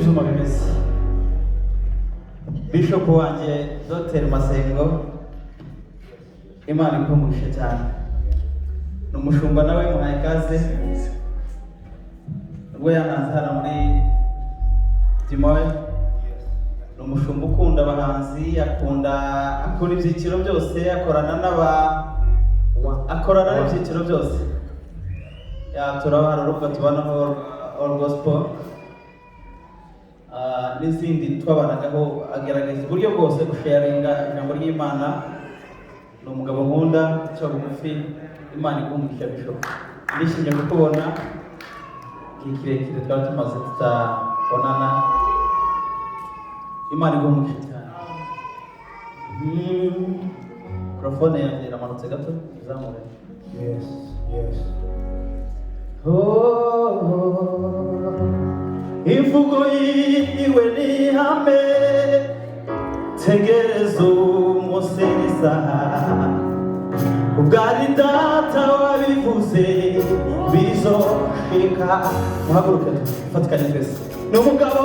ibyuma bimeze. Bishop wanjye Dr Masengo Imana ikumugishe cyane. Numushumba nawe muhaye ikaze. Ubwo yananze hano muri Timoy. Numushumba ukunda abahanzi, akora ibyiciro byose, akorana n'ibyiciro byose. Turabana ruko tubanaho all gospel. N'izindi twabanagaho agerageza uburyo bwose gusharinga ijambo ry'Imana. Ni umugabo nkunda cyo bugufi. Imana ikumugisha Bishop. Nishimye kukubona kirekire twari tumaze tutabonana. Imana ikumugisha cyane. Mikrofone yanjye iramanutse gato izamure. Yes, yes. Imvugo yiwe ni ihame, tegereza umusereza. Ubwari data wabivuze bizoshika. Muhaguruke dufatikanye twese. N'umugabo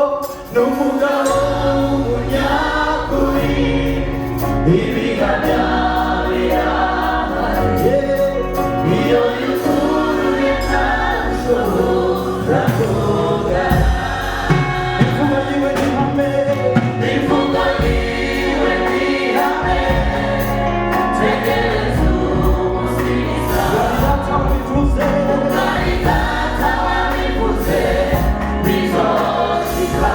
w'umunyakuri, ibihamya birahari. Iyo yuzuye ntashobora kugana. Imvugo yiwe ni ihame, imvugo yiwe ni ihame, tegereza umusiza. Ubwari data wabivuze bizoshika.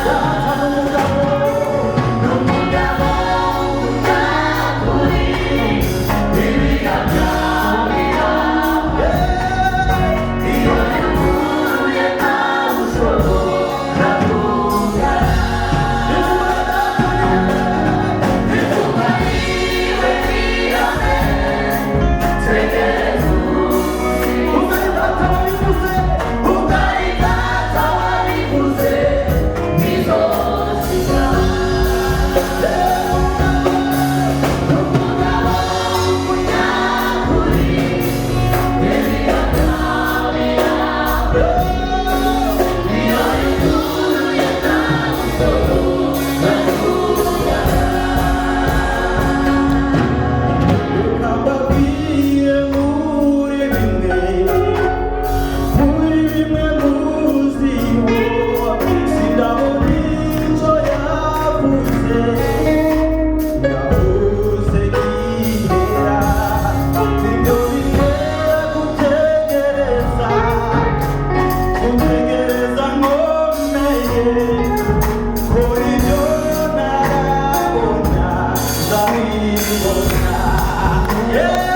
Data n'umugabo w'umunyakuri, ibihamya birahari. Iyo yuzuye ntashobora kugana. Imvugo yiwe ni ihame, tegereza umusiza. Ubwari data wabivuze bizoshika. N'umugabo w'umunyakuri, ibihamya birahari. Iyo yuzuye ntashobora kugana. Ukababwiye muri bimwe muziho, sindabona icyo yavuze. Yavuze gihera, ibyo bitera gutegereza nkomeye. Ko ibyo ntarabona nzabibona. Yeah.